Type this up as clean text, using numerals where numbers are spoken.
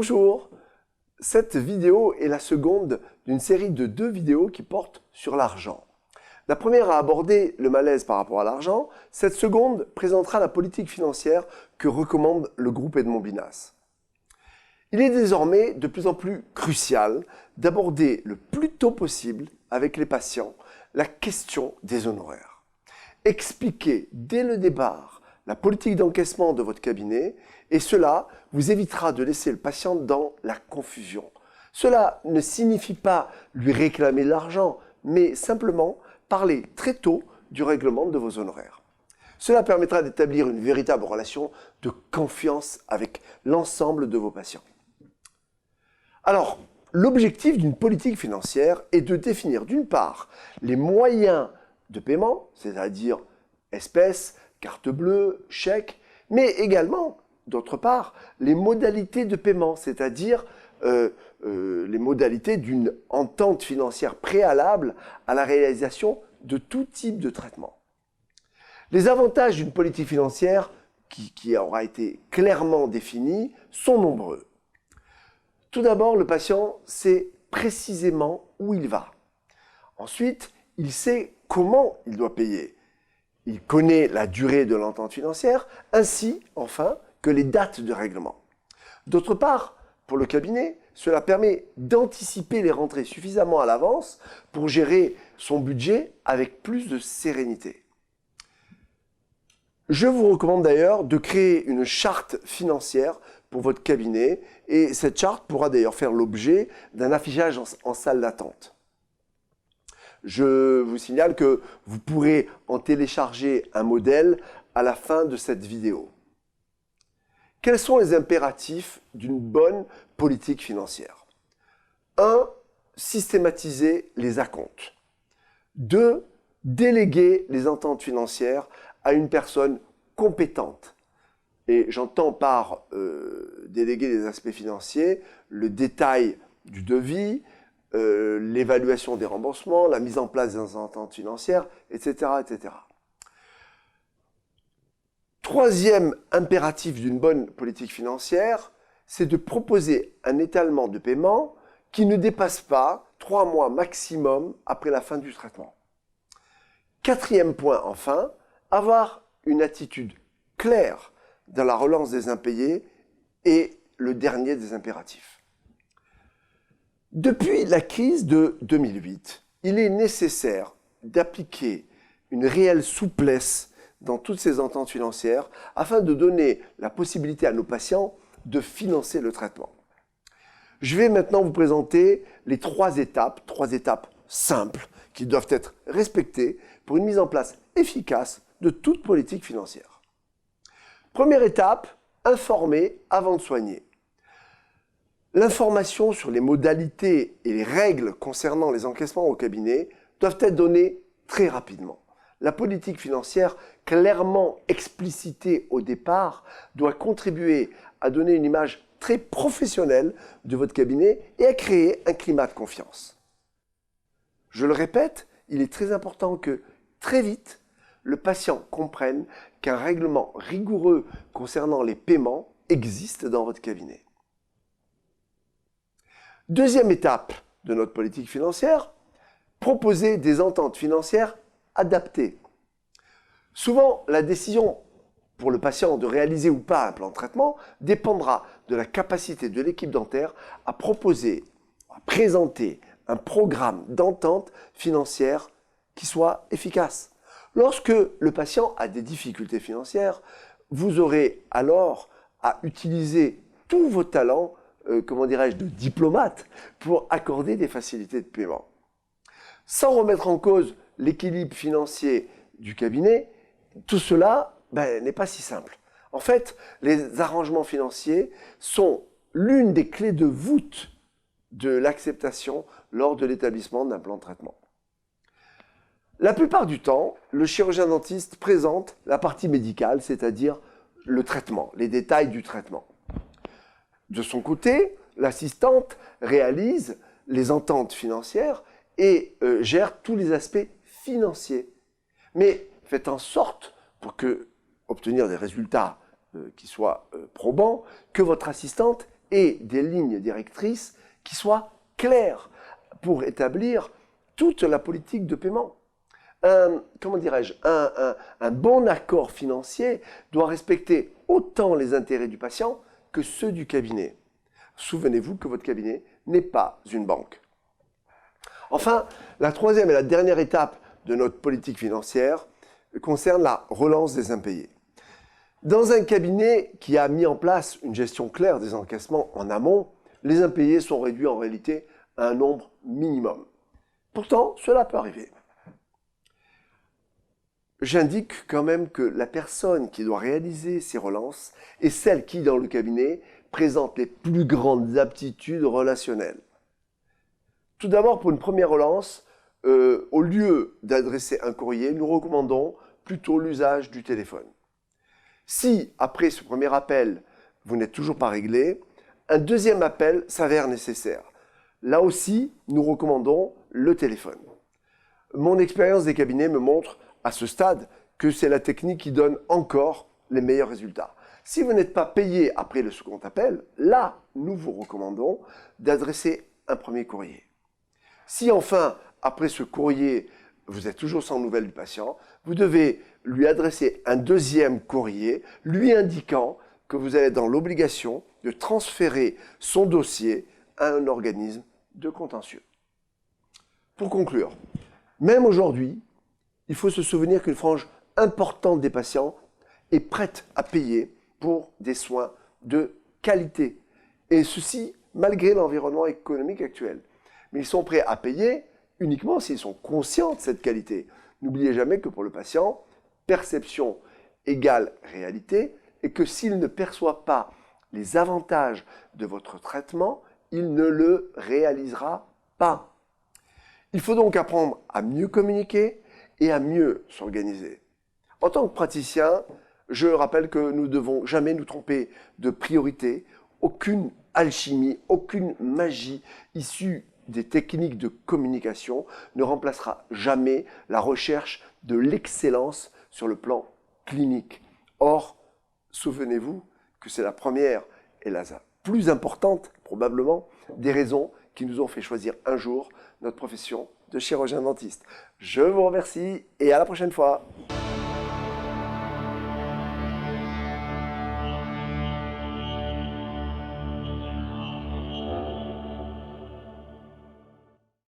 Bonjour, cette vidéo est la seconde d'une série de 2 vidéos qui portent sur l'argent. La première a abordé le malaise par rapport à l'argent, cette seconde présentera la politique financière que recommande le groupe Edmond Binas. Il est désormais de plus en plus crucial d'aborder le plus tôt possible avec les patients la question des honoraires. Expliquer dès le départ la politique d'encaissement de votre cabinet et cela vous évitera de laisser le patient dans la confusion. Cela ne signifie pas lui réclamer de l'argent, mais simplement parler très tôt du règlement de vos honoraires. Cela permettra d'établir une véritable relation de confiance avec l'ensemble de vos patients. Alors, l'objectif d'une politique financière est de définir d'une part les moyens de paiement, c'est-à-dire espèces, carte bleue, chèque, mais également, d'autre part, les modalités de paiement, c'est-à-dire les modalités d'une entente financière préalable à la réalisation de tout type de traitement. Les avantages d'une politique financière qui aura été clairement définie sont nombreux. Tout d'abord, le patient sait précisément où il va. Ensuite, il sait comment il doit payer. Il connaît la durée de l'entente financière, ainsi, enfin, que les dates de règlement. D'autre part, pour le cabinet, cela permet d'anticiper les rentrées suffisamment à l'avance pour gérer son budget avec plus de sérénité. Je vous recommande d'ailleurs de créer une charte financière pour votre cabinet et cette charte pourra d'ailleurs faire l'objet d'un affichage en salle d'attente. Je vous signale que vous pourrez en télécharger un modèle à la fin de cette vidéo. Quels sont les impératifs d'une bonne politique financière? 1. Systématiser les acomptes. 2. Déléguer les ententes financières à une personne compétente. Et j'entends par déléguer les aspects financiers le détail du devis, l'évaluation des remboursements, la mise en place des ententes financières, etc., etc. Troisième impératif d'une bonne politique financière, c'est de proposer un étalement de paiement qui ne dépasse pas 3 mois maximum après la fin du traitement. Quatrième point enfin, avoir une attitude claire dans la relance des impayés et le dernier des impératifs. Depuis la crise de 2008, il est nécessaire d'appliquer une réelle souplesse dans toutes ces ententes financières afin de donner la possibilité à nos patients de financer le traitement. Je vais maintenant vous présenter les 3 étapes simples qui doivent être respectées pour une mise en place efficace de toute politique financière. Première étape, informer avant de soigner. L'information sur les modalités et les règles concernant les encaissements au cabinet doivent être données très rapidement. La politique financière, clairement explicitée au départ, doit contribuer à donner une image très professionnelle de votre cabinet et à créer un climat de confiance. Je le répète, il est très important que, très vite, le patient comprenne qu'un règlement rigoureux concernant les paiements existe dans votre cabinet. Deuxième étape de notre politique financière, proposer des ententes financières adaptées. Souvent, la décision pour le patient de réaliser ou pas un plan de traitement dépendra de la capacité de l'équipe dentaire à proposer, à présenter un programme d'entente financière qui soit efficace. Lorsque le patient a des difficultés financières, vous aurez alors à utiliser tous vos talents de diplomate pour accorder des facilités de paiement. Sans remettre en cause l'équilibre financier du cabinet, tout cela n'est pas si simple. En fait, les arrangements financiers sont l'une des clés de voûte de l'acceptation lors de l'établissement d'un plan de traitement. La plupart du temps, le chirurgien dentiste présente la partie médicale, c'est-à-dire le traitement, les détails du traitement. De son côté, l'assistante réalise les ententes financières et gère tous les aspects financiers. Mais faites en sorte, pour obtenir des résultats qui soient probants, que votre assistante et des lignes directrices qui soient claires pour établir toute la politique de paiement. Comment dirais-je, un bon accord financier doit respecter autant les intérêts du patient que ceux du cabinet. Souvenez-vous que votre cabinet n'est pas une banque. Enfin, la troisième et la dernière étape de notre politique financière concerne la relance des impayés. Dans un cabinet qui a mis en place une gestion claire des encaissements en amont, les impayés sont réduits en réalité à un nombre minimum. Pourtant, cela peut arriver. J'indique quand même que la personne qui doit réaliser ces relances est celle qui, dans le cabinet, présente les plus grandes aptitudes relationnelles. Tout d'abord, pour une première relance, au lieu d'adresser un courrier, nous recommandons plutôt l'usage du téléphone. Si, après ce premier appel, vous n'êtes toujours pas réglé, un deuxième appel s'avère nécessaire. Là aussi, nous recommandons le téléphone. Mon expérience des cabinets me montre à ce stade que c'est la technique qui donne encore les meilleurs résultats. Si vous n'êtes pas payé après le second appel, là, nous vous recommandons d'adresser un premier courrier. Si enfin, après ce courrier, vous êtes toujours sans nouvelles du patient, vous devez lui adresser un deuxième courrier lui indiquant que vous êtes dans l'obligation de transférer son dossier à un organisme de contentieux. Pour conclure, même aujourd'hui, il faut se souvenir qu'une frange importante des patients est prête à payer pour des soins de qualité. Et ceci, malgré l'environnement économique actuel. Mais ils sont prêts à payer uniquement s'ils sont conscients de cette qualité. N'oubliez jamais que pour le patient, perception égale réalité et que s'il ne perçoit pas les avantages de votre traitement, il ne le réalisera pas. Il faut donc apprendre à mieux communiquer et à mieux s'organiser. En tant que praticien, je rappelle que nous ne devons jamais nous tromper de priorité. Aucune alchimie, aucune magie issue des techniques de communication ne remplacera jamais la recherche de l'excellence sur le plan clinique. Or, souvenez-vous que c'est la première et la plus importante, probablement, des raisons qui nous ont fait choisir un jour notre profession de chirurgien dentiste. Je vous remercie et à la prochaine fois.